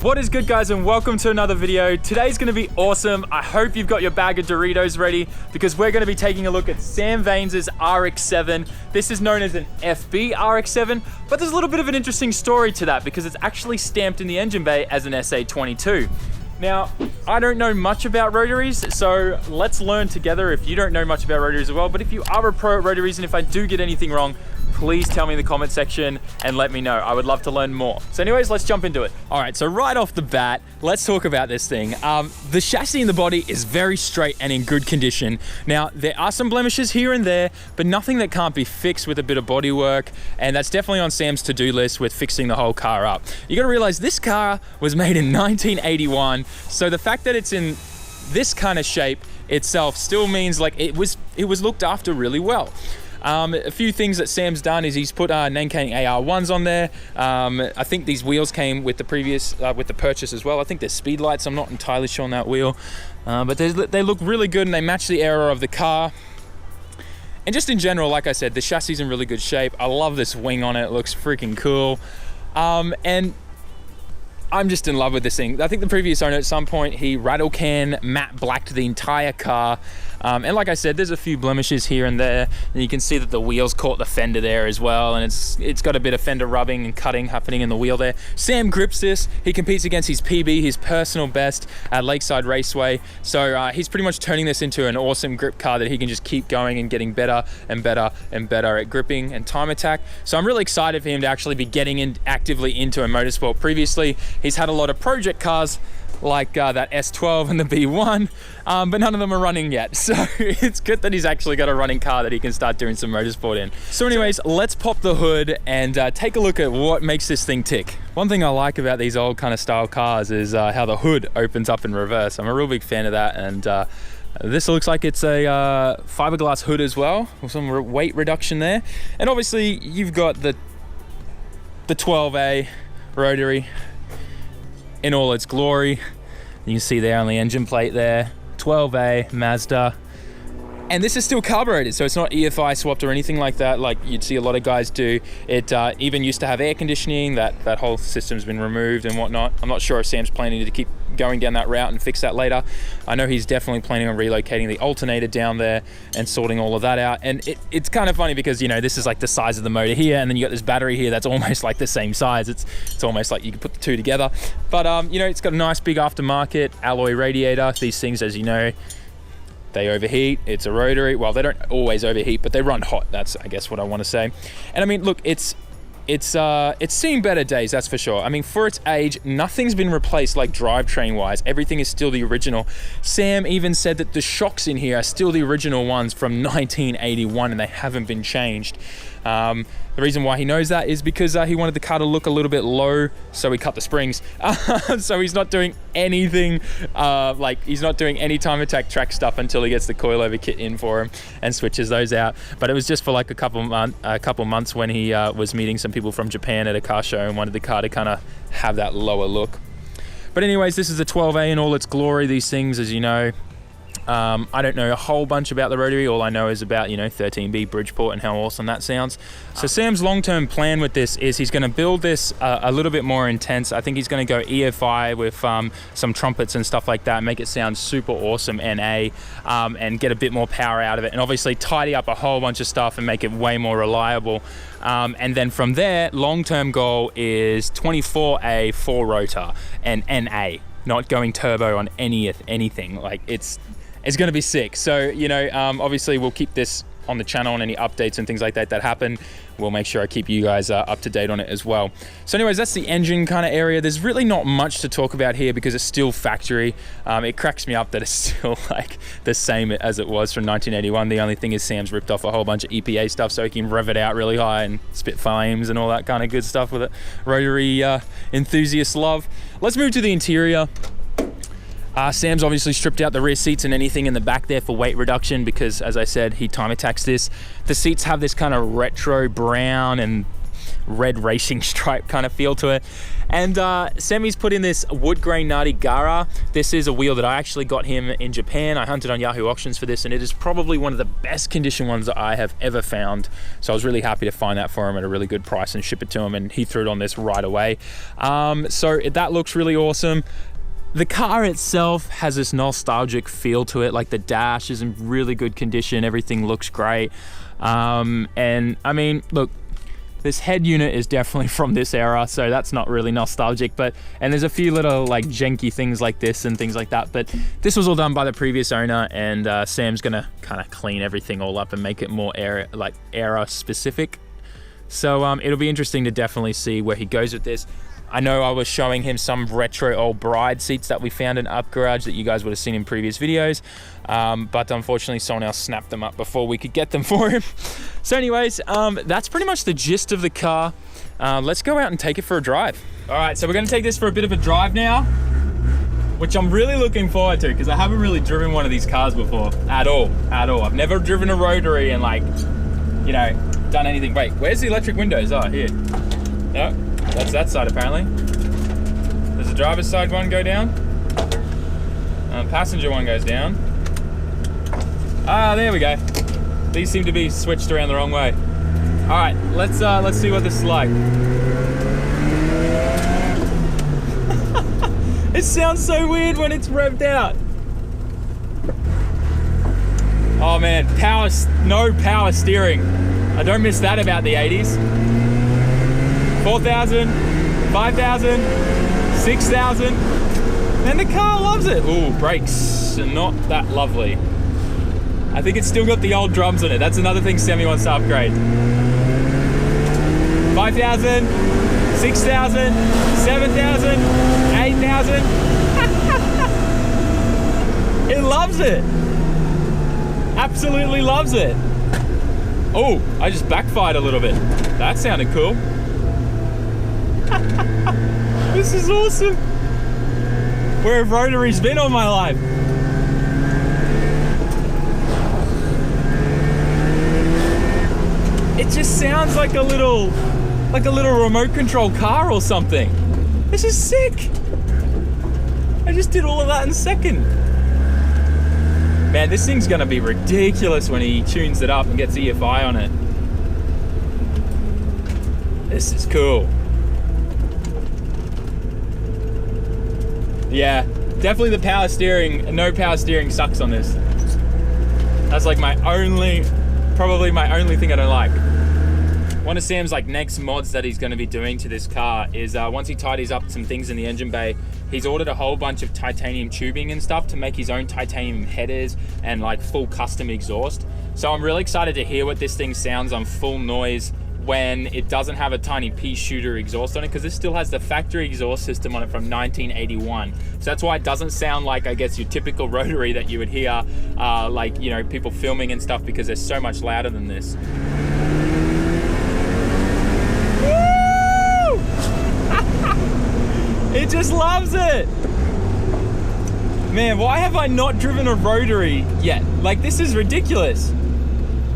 What is good, guys, and welcome to another video. Today's gonna be awesome. I hope you've got your bag of Doritos ready because we're gonna be taking a look at Sam Vains's RX7. This is known as an FB RX7, but there's a little bit of an interesting story to that because it's actually stamped in the engine bay as an SA22. Now, I don't know much about rotaries, so let's learn together if you don't know much about rotaries as well. But if you are a pro at rotaries and if I do get anything wrong, please tell me in the comment section and let me know. I would love to learn more. So anyways, let's jump into it. All right, so right off the bat, let's talk about this thing. The chassis in the body is very straight and in good condition. Now, there are some blemishes here and there, but nothing that can't be fixed with a bit of body work. And that's definitely on Sam's to-do list with fixing the whole car up. You gotta realize this car was made in 1981. So the fact that it's in this kind of shape itself still means like it was looked after really well. A few things that Sam's done is he's put Nankang AR1s on there. I think these wheels came with the previous, with the purchase as well. I think there's speed lights. I'm not entirely sure on that wheel, but they look really good and they match the era of the car. And just in general, like I said, the chassis is in really good shape. I love this wing on it. It looks freaking cool. And I'm just in love with this thing. I think the previous owner at some point, he rattle can matte blacked the entire car. And like I said, there's a few blemishes here and there. And you can see that the wheels caught the fender there as well. And it's got a bit of fender rubbing and cutting happening in the wheel there. Sam grips this. He competes against his PB, his personal best at Lakeside Raceway. So he's pretty much turning this into an awesome grip car that he can just keep going and getting better and better and better at gripping and time attack. So I'm really excited for him to actually be getting actively into a motorsport. Previously, he's had a lot of project cars like that S12 and the B1, but none of them are running yet. So it's good that he's actually got a running car that he can start doing some motorsport in. So anyways, let's pop the hood and take a look at what makes this thing tick. One thing I like about these old kind of style cars is how the hood opens up in reverse. I'm a real big fan of that. And this looks like it's a fiberglass hood as well, with some weight reduction there. And obviously you've got the 12A rotary in all its glory. You can see there on the engine plate there, 12A Mazda. And this is still carbureted, so it's not EFI swapped or anything like that, like you'd see a lot of guys do. It even used to have air conditioning. That whole system's been removed and whatnot. I'm not sure if Sam's planning to keep going down that route and fix that later. I know he's definitely planning on relocating the alternator down there and sorting all of that out. And it's kind of funny because, you know, this is like the size of the motor here, and then you got this battery here that's almost like the same size. It's almost like you could put the two together. But you know, it's got a nice big aftermarket alloy radiator. These things, as you know, they overheat. It's a rotary. Well, they don't always overheat, but they run hot. That's, I guess, what I want to say. And I mean, look, it's seen better days, that's for sure. I mean, for its age, nothing's been replaced like drivetrain wise. Everything is still the original. Sam even said that the shocks in here are still the original ones from 1981 and they haven't been changed. The reason why he knows that is because he wanted the car to look a little bit low, so he cut the springs. So he's not doing anything, like he's not doing any time attack track stuff until he gets the coilover kit in for him and switches those out. But it was just for like a couple months when he was meeting some people from Japan at a car show and wanted the car to kind of have that lower look. But anyways, this is a 12A in all its glory. These things, as you know, I don't know a whole bunch about the rotary. All I know is about, you know, 13B Bridgeport and how awesome that sounds. So Sam's long-term plan with this is he's going to build this a little bit more intense. I think he's going to go EFI with some trumpets and stuff like that, make it sound super awesome NA, and get a bit more power out of it, and obviously tidy up a whole bunch of stuff and make it way more reliable. And then from there, long-term goal is 24A 4-rotor and NA, not going turbo on anything. Like it's going to be sick. So, you know, obviously we'll keep this on the channel and any updates and things like that happen. We'll make sure I keep you guys up to date on it as well. So anyways, that's the engine kind of area. There's really not much to talk about here because it's still factory. It cracks me up that it's still like the same as it was from 1981. The only thing is Sam's ripped off a whole bunch of EPA stuff so he can rev it out really high and spit flames and all that kind of good stuff with it. Rotary enthusiasts love. Let's move to the interior. Sam's obviously stripped out the rear seats and anything in the back there for weight reduction because, as I said, he time attacks this. The seats have this kind of retro brown and red racing stripe kind of feel to it. And Semi's put in this wood grain Nadi Gara. This is a wheel that I actually got him in Japan. I hunted on Yahoo Auctions for this, and it is probably one of the best condition ones that I have ever found. So I was really happy to find that for him at a really good price and ship it to him, and he threw it on this right away. So that looks really awesome. The car itself has this nostalgic feel to it, like the dash is in really good condition, everything looks great. And I mean, look, this head unit is definitely from this era, so that's not really nostalgic, and there's a few little like janky things like this and things like that, but this was all done by the previous owner, and Sam's gonna kind of clean everything all up and make it more era specific. So it'll be interesting to definitely see where he goes with this. I know I was showing him some retro old Bride seats that we found in Up Garage that you guys would have seen in previous videos, but unfortunately someone else snapped them up before we could get them for him. So anyways, that's pretty much the gist of the car. Let's go out and take it for a drive. All right, so we're gonna take this for a bit of a drive now, which I'm really looking forward to because I haven't really driven one of these cars before at all. I've never driven a Rotary and like, you know, done anything. Wait, where's the electric windows? Oh, here. No. That's that side apparently. Does the driver's side one go down? Passenger one goes down. Ah, there we go. These seem to be switched around the wrong way. All right, let's see what this is like. It sounds so weird when it's revved out. Oh man, no power steering. I don't miss that about the 80s. 4,000, 5,000, 6,000, and the car loves it. Ooh, brakes are not that lovely. I think it's still got the old drums on it. That's another thing Semi wants to upgrade. 5,000, 6,000, 7,000, 8,000. It loves it. Absolutely loves it. Oh, I just backfired a little bit. That sounded cool. This is awesome. Where have Rotaries been all my life? It just sounds like a little remote control car or something. This is sick. I just did all of that in a second. Man, this thing's gonna be ridiculous when he tunes it up and gets EFI on it. This is cool. Yeah, definitely the power steering. No power steering sucks on this. That's like probably my only thing I don't like. One of Sam's like next mods that he's going to be doing to this car is once he tidies up some things in the engine bay, he's ordered a whole bunch of titanium tubing and stuff to make his own titanium headers and like full custom exhaust. So I'm really excited to hear what this thing sounds on full noise when it doesn't have a tiny pea shooter exhaust on it, because this still has the factory exhaust system on it from 1981. So that's why it doesn't sound like, I guess, your typical Rotary that you would hear like, you know, people filming and stuff, because they're so much louder than this. Woo! It just loves it. Man, why have I not driven a Rotary yet? Like, this is ridiculous.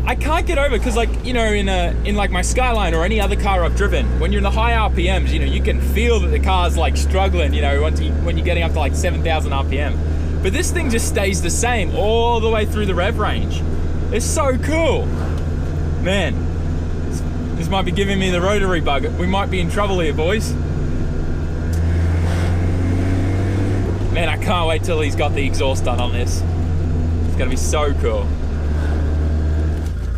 I can't get over, because like, you know, in like my Skyline or any other car I've driven, when you're in the high RPMs, you know, you can feel that the car's like struggling, you know, when you're getting up to like 7,000 RPM. But this thing just stays the same all the way through the rev range. It's so cool. Man, this might be giving me the Rotary bug. We might be in trouble here, boys. Man, I can't wait till he's got the exhaust done on this. It's gonna be so cool.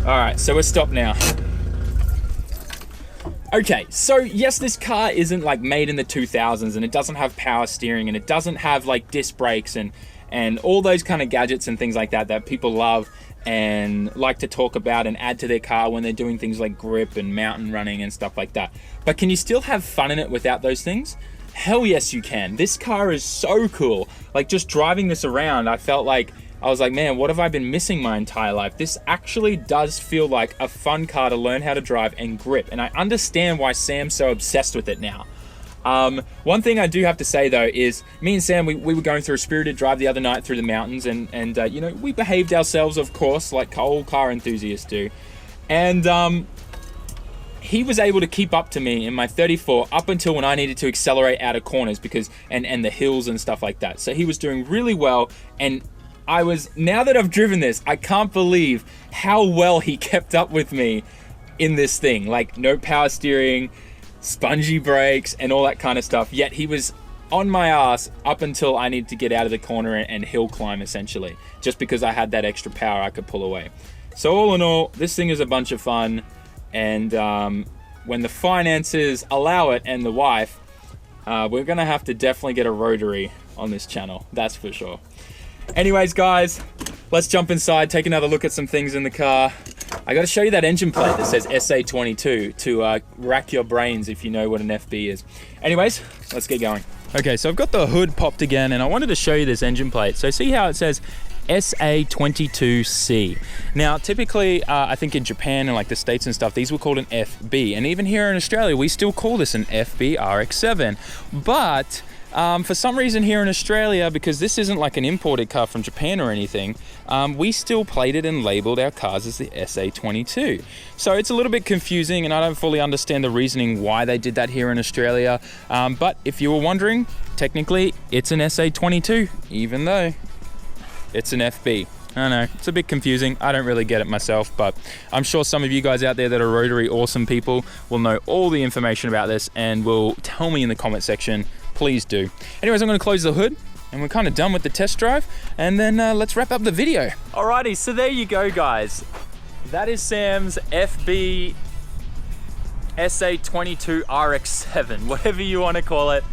All right, so we're stopped now. Okay, so yes, this car isn't like made in the 2000s, and it doesn't have power steering, and it doesn't have like disc brakes and all those kind of gadgets and things like that people love and like to talk about and add to their car when they're doing things like grip and mountain running and stuff like that. But can you still have fun in it without those things? Hell yes, you can. This car is so cool. Like, just driving this around, I was like, man, what have I been missing my entire life? This actually does feel like a fun car to learn how to drive and grip. And I understand why Sam's so obsessed with it now. One thing I do have to say though is me and Sam, we were going through a spirited drive the other night through the mountains, and you know, we behaved ourselves, of course, like all car enthusiasts do. And he was able to keep up to me in my 34 up until when I needed to accelerate out of corners because and the hills and stuff like that. So he was doing really well, and now that I've driven this, I can't believe how well he kept up with me in this thing. Like, no power steering, spongy brakes, and all that kind of stuff. Yet he was on my ass up until I needed to get out of the corner and hill climb, essentially, just because I had that extra power I could pull away. So all in all, this thing is a bunch of fun. And when the finances allow it and the wife, we're gonna have to definitely get a rotary on this channel, that's for sure. Anyways, guys, let's jump inside, take another look at some things in the car. I gotta show you that engine plate that says SA22 to rack your brains if you know what an FB is. Anyways, let's get going. Okay, so I've got the hood popped again, and I wanted to show you this engine plate. So see how it says SA22C. Now, typically, I think in Japan and like the States and stuff, these were called an FB. And even here in Australia, we still call this an FB RX7. But for some reason here in Australia, because this isn't like an imported car from Japan or anything, we still plated and labeled our cars as the SA22. So it's a little bit confusing, and I don't fully understand the reasoning why they did that here in Australia. But if you were wondering, technically it's an SA22, even though it's an FB. I know, it's a bit confusing. I don't really get it myself, but I'm sure some of you guys out there that are rotary awesome people will know all the information about this and will tell me in the comment section. Please do. Anyways, I'm gonna close the hood and we're kind of done with the test drive, and then let's wrap up the video. Alrighty, so there you go, guys. That is Sam's FB SA22 RX7, whatever you want to call it.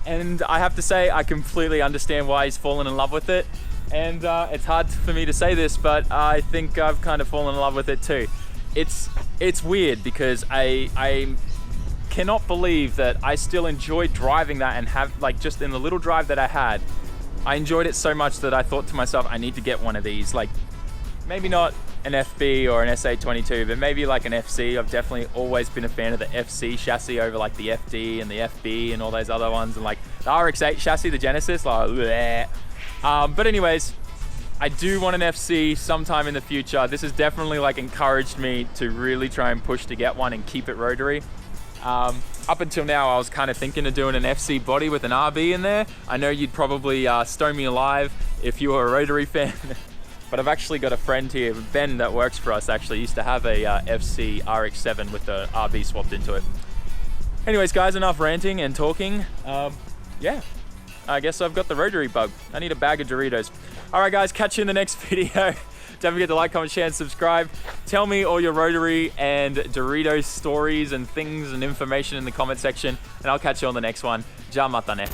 And I have to say, I completely understand why he's fallen in love with it. And it's hard for me to say this, but I think I've kind of fallen in love with it too. It's weird because I cannot believe that I still enjoy driving that, and have, like, just in the little drive that I had, I enjoyed it so much that I thought to myself, I need to get one of these. Like, maybe not an FB or an SA22, but maybe like an FC. I've definitely always been a fan of the FC chassis over like the FD and the FB and all those other ones, and like the RX8 chassis, the Genesis, like bleh. But anyways, I do want an FC sometime in the future. This has definitely like encouraged me to really try and push to get one and keep it rotary. Up until now, I was kind of thinking of doing an FC body with an RB in there. I know you'd probably stone me alive if you were a rotary fan, but I've actually got a friend here, Ben, that works for us, actually used to have a FC RX7 with the RB swapped into it. Anyways, guys, enough ranting and talking. Yeah. I guess I've got the rotary bug. I need a bag of Doritos. All right, guys, catch you in the next video. Don't forget to like, comment, share, and subscribe. Tell me all your rotary and Doritos stories and things and information in the comment section, and I'll catch you on the next one. Ja mata ne.